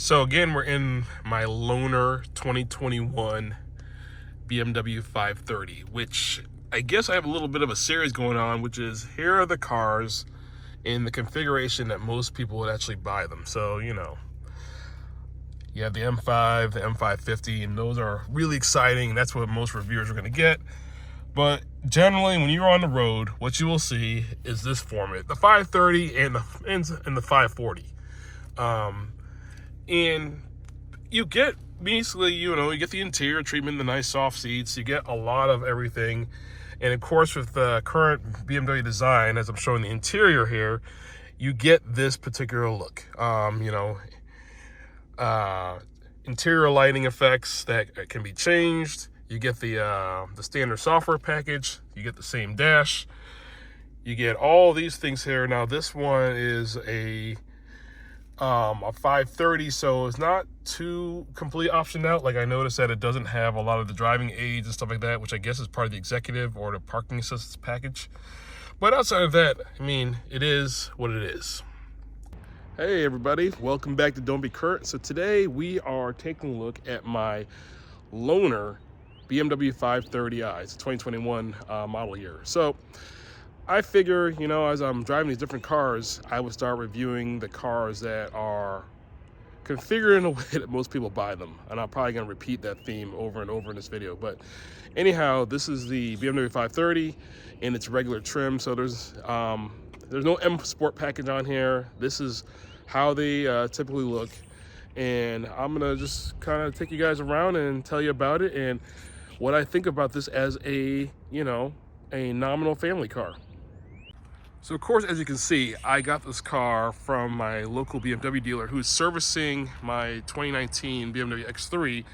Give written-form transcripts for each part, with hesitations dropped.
So again, we're in my loaner 2021 BMW 530, which I guess I have a little bit of a series going on, which is here are the cars in the configuration that most people would actually buy them. So, you have the M5, the M550, and those are really exciting. That's what most reviewers are going to get. But generally, when you're on the road, what you will see is this format: the 530 and the 540. And you get basically, you get the interior treatment, the nice soft seats, you get a lot of everything. And of course, with the current BMW design, as I'm showing the interior here, you get this particular look. Interior lighting effects that can be changed. You get the standard software package. You get the same dash. You get all these things here. Now this one is a 530, so it's not too complete optioned out. Like, I noticed that it doesn't have a lot of the driving aids and stuff like that, which I guess is part of the executive or the parking assistance package. But outside of that, it is what it is. Hey everybody, welcome back to Don't Be Curt. So today we are taking a look at my loaner BMW 530i. It's a 2021 model year. So I figure, as I'm driving these different cars, I would start reviewing the cars that are configured in a way that most people buy them. And I'm probably going to repeat that theme over and over in this video. But anyhow, this is the BMW 530 in its regular trim. So there's no M Sport package on here. This is how they typically look. And I'm going to just kind of take you guys around and tell you about it and what I think about this as a nominal family car. So of course, as you can see, I got this car from my local BMW dealer who's servicing my 2019 BMW X3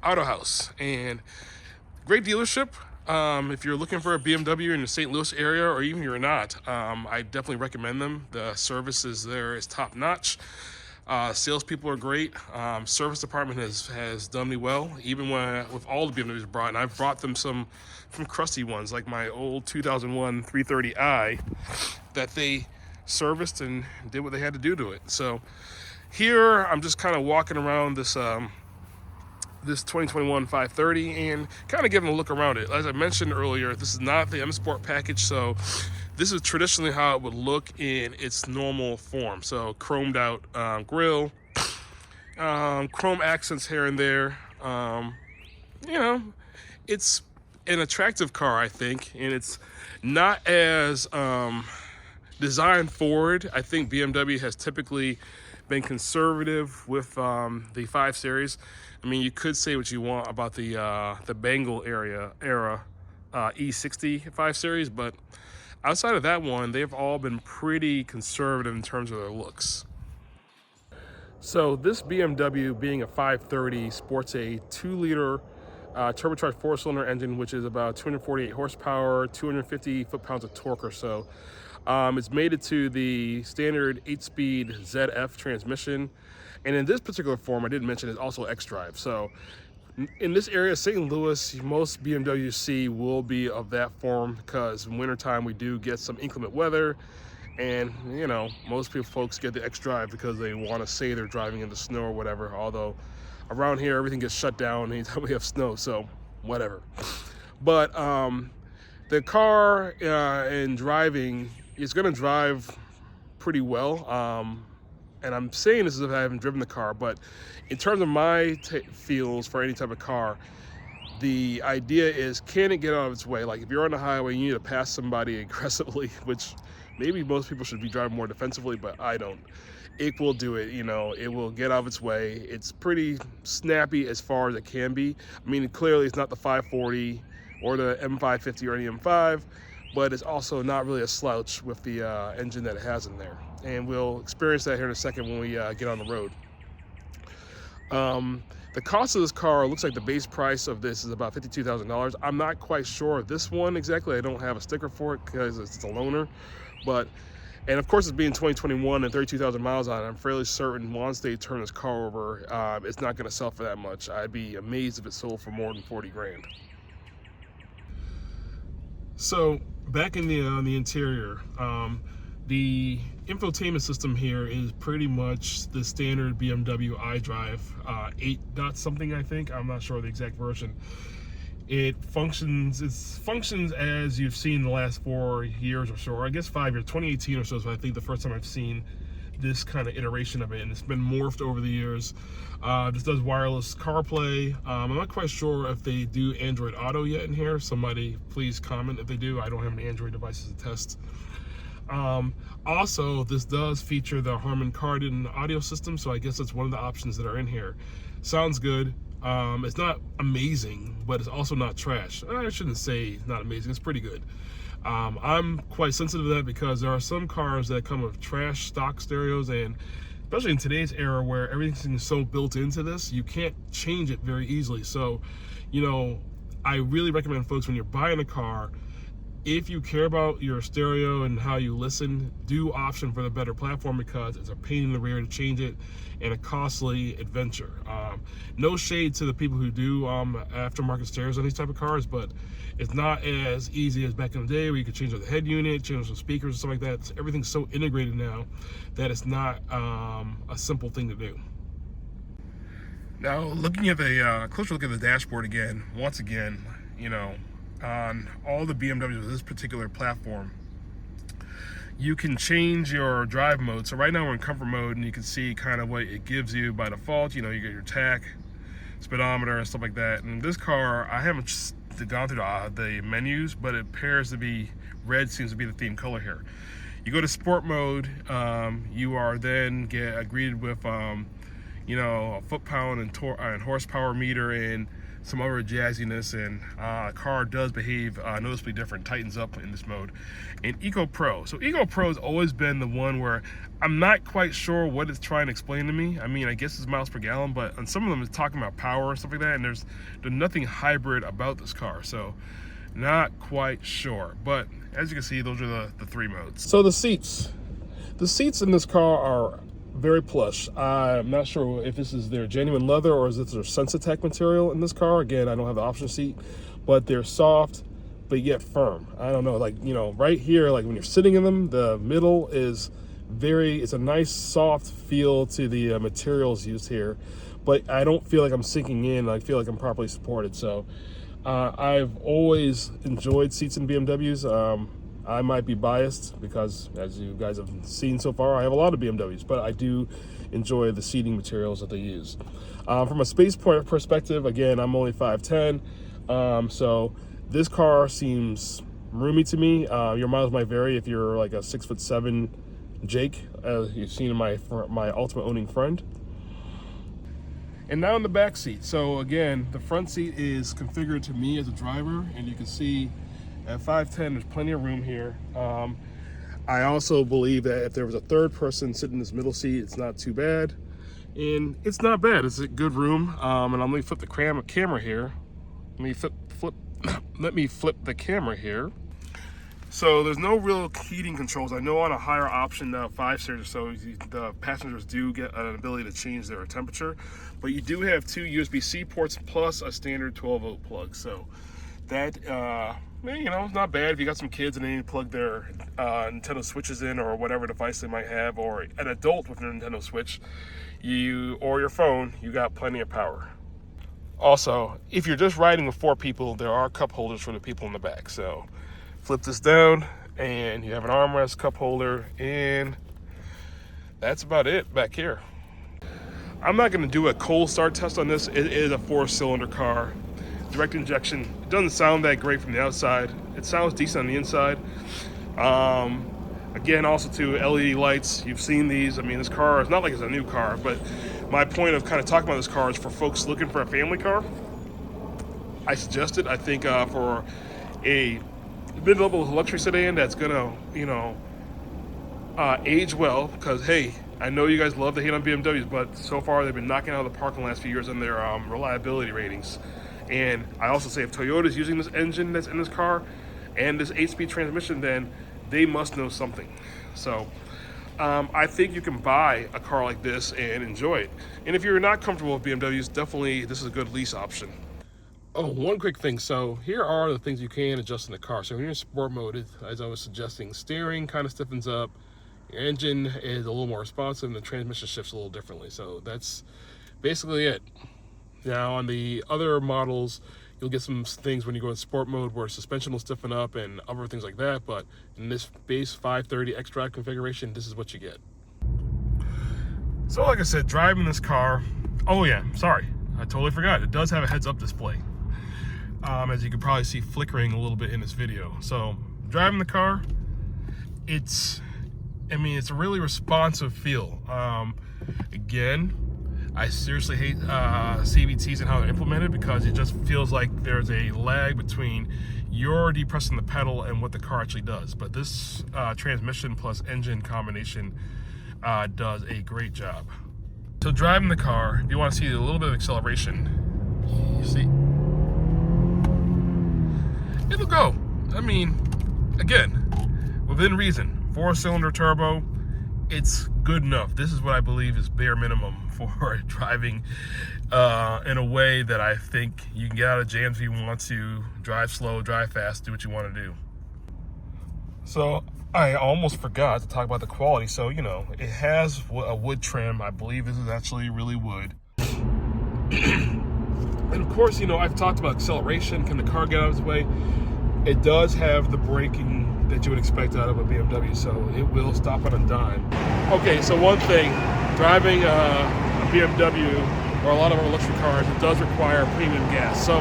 Auto House. And great dealership. If you're looking for a BMW in the St. Louis area, or even you're not, I definitely recommend them. The services there is top notch. Salespeople are great. Service department has done me well, even with all the BMWs brought. And I've brought them some crusty ones, like my old 2001 330i, that they serviced and did what they had to do to it. So here I'm just kind of walking around this 2021 530 and kind of giving a look around it. As I mentioned earlier, this is not the M Sport package, so this is traditionally how it would look in its normal form. So chromed out grille, chrome accents here and there. It's an attractive car, I think, and it's not as design forward. I think BMW has typically been conservative with the 5 Series. You could say what you want about the Bengal era E60 5 Series, but outside of that one, they've all been pretty conservative in terms of their looks. So this BMW, being a 530, sports a 2-liter turbocharged 4-cylinder engine, which is about 248 horsepower, 250 foot-pounds of torque or so. It's mated to the standard 8-speed ZF transmission. And in this particular form, I didn't mention, it's also xDrive. So in this area, St. Louis, most BMW C will be of that form, because in wintertime we do get some inclement weather. And, most folks get the xDrive because they want to say they're driving in the snow or whatever. Although around here, everything gets shut down anytime we have snow, so whatever. But the car in driving is going to drive pretty well. And I'm saying this as if I haven't driven the car, but in terms of my feels for any type of car, the idea is, can it get out of its way? Like, if you're on the highway, you need to pass somebody aggressively, which maybe most people should be driving more defensively, but I don't. It will do it, it will get out of its way. It's pretty snappy as far as it can be. Clearly it's not the 540 or the M550 or any M5, but it's also not really a slouch with the engine that it has in there. And we'll experience that here in a second when we get on the road. The cost of this car, looks like the base price of this is about $52,000. I'm not quite sure of this one exactly. I don't have a sticker for it because it's a loaner. And of course, it's being 2021 and 32,000 miles on it, I'm fairly certain once they turn this car over, it's not going to sell for that much. I'd be amazed if it sold for more than 40 grand. So back in the interior, The infotainment system here is pretty much the standard BMW iDrive 8 dot something, I think. I'm not sure the exact version. It functions as you've seen the last 4 years or so, or I guess 5 years, 2018 or so is I think the first time I've seen this kind of iteration of it, and it's been morphed over the years. This does wireless CarPlay. I'm not quite sure if they do Android Auto yet in here. Somebody please comment if they do. I don't have any Android devices to test. Also, this does feature the Harman Kardon audio system, so I guess that's one of the options that are in here. Sounds good. It's not amazing, but it's also not trash. I shouldn't say not amazing, it's pretty good. I'm quite sensitive to that because there are some cars that come with trash stock stereos, and especially in today's era where everything is so built into this, you can't change it very easily. So, you know, I really recommend folks, when you're buying a car, if you care about your stereo and how you listen, do option for the better platform, because it's a pain in the rear to change it and a costly adventure. No shade to the people who do aftermarket stereos on these type of cars, but it's not as easy as back in the day where you could change the head unit, change some speakers and stuff like that. Everything's so integrated now that it's not a simple thing to do. Now, looking at the closer look at the dashboard again, once again, you know, on all the BMWs with this particular platform, you can change your drive mode. So right now we're in comfort mode, and you can see kind of what it gives you by default. You know, you get your tach, speedometer, and stuff like that. And this car, I haven't gone through the menus, but it appears to be red, seems to be the theme color here. You go to sport mode, you are then greeted with you know, a foot-pound and horsepower meter and some other jazziness, and car does behave noticeably different, tightens up in this mode. And Eco Pro. So Eco Pro has always been the one where I'm not quite sure what it's trying to explain to me. I mean, I guess it's miles per gallon, but on some of them it's talking about power and stuff like that, and there's nothing hybrid about this car, so not quite sure. But as you can see, those are the 3 modes. So the seats in this car are very plush. I'm not sure if this is their genuine leather or is this their Sensitech material in this car. Again, I don't have the option seat, but they're soft but yet firm. I don't know, like, you know, right here, like when you're sitting in them, the middle is it's a nice soft feel to the materials used here, but I don't feel like I'm sinking in. I feel like I'm properly supported. So I've always enjoyed seats in BMWs. I might be biased because, as you guys have seen so far, I have a lot of BMWs, but I do enjoy the seating materials that they use. From a space point perspective, again, I'm only 5'10", so this car seems roomy to me. Your miles might vary if you're like a 6'7" Jake, as you've seen in my Ultimate owning friend. And now in the back seat. So again, the front seat is configured to me as a driver, and you can see at 5'10", there's plenty of room here. I also believe that if there was a third person sitting in this middle seat, it's not too bad. And it's not bad, it's a good room. And I'm gonna flip the camera here. Let me flip the camera here. So there's no real heating controls. I know on a higher option, 5 series or so, the passengers do get an ability to change their temperature, but you do have 2 USB-C ports plus a standard 12-volt plug. So that, you know, it's not bad if you got some kids and they need to plug their Nintendo Switches in, or whatever device they might have, or an adult with a Nintendo Switch, or your phone, you got plenty of power. Also, if you're just riding with 4 people, there are cup holders for the people in the back. So flip this down and you have an armrest, cup holder, and that's about it back here. I'm not going to do a cold start test on this. It is a 4-cylinder car, direct injection. It doesn't sound that great from the outside. It sounds decent on the inside. Again, also too, LED lights, you've seen these. I mean, this car is not like it's a new car, but my point of kind of talking about this car is for folks looking for a family car. I suggest it. I think for a mid-level luxury sedan that's gonna, you know, age well, because hey, I know you guys love to hate on BMWs, but so far they've been knocking out of the park in the last few years on their reliability ratings. And I also say if Toyota's using this engine that's in this car and this 8-speed transmission, then they must know something. So I think you can buy a car like this and enjoy it. And if you're not comfortable with BMWs, definitely this is a good lease option. Oh, one quick thing. So here are the things you can adjust in the car. So when you're in sport mode, as I was suggesting, steering kind of stiffens up. Your engine is a little more responsive and the transmission shifts a little differently. So that's basically it. Now on the other models, you'll get some things when you go in sport mode where suspension will stiffen up and other things like that, but in this base 530 xDrive configuration, this is what you get. So like I said, driving this car, oh yeah, sorry, I totally forgot. It does have a heads-up display. As you can probably see flickering a little bit in this video. So driving the car, it's a really responsive feel. Again, I seriously hate CVTs and how they're implemented, because it just feels like there's a lag between you're depressing the pedal and what the car actually does. But this transmission plus engine combination does a great job. So driving the car, if you want to see a little bit of acceleration, you see, it'll go. I mean, again, within reason. 4-cylinder turbo, it's good enough. This is what I believe is bare minimum for driving in a way that I think you can get out of jams if you want to drive slow, drive fast, do what you want to do. So I almost forgot to talk about the quality. So, you know, it has a wood trim. I believe this is actually really wood. And of course, you know, I've talked about acceleration. Can the car get out of its way? It does have the braking that you would expect out of a BMW, so it will stop on a dime. Okay, so one thing, driving a BMW or a lot of our luxury cars, it does require premium gas. So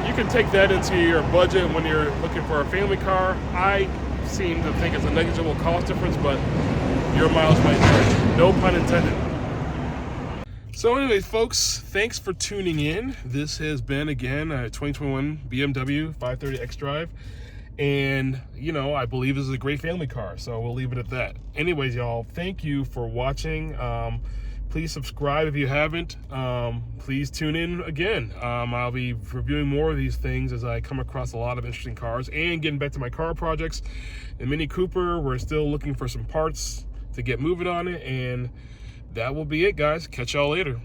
you can take that into your budget when you're looking for a family car. I seem to think it's a negligible cost difference, but your miles might vary. No pun intended. So anyways, folks, thanks for tuning in. This has been, again, a 2021 BMW 530 xDrive. And, you know, I believe this is a great family car, so we'll leave it at that. Anyways, y'all, thank you for watching. Please subscribe if you haven't. Please tune in again. I'll be reviewing more of these things as I come across a lot of interesting cars. And getting back to my car projects, the Mini Cooper, we're still looking for some parts to get moving on it. And that will be it, guys. Catch y'all later.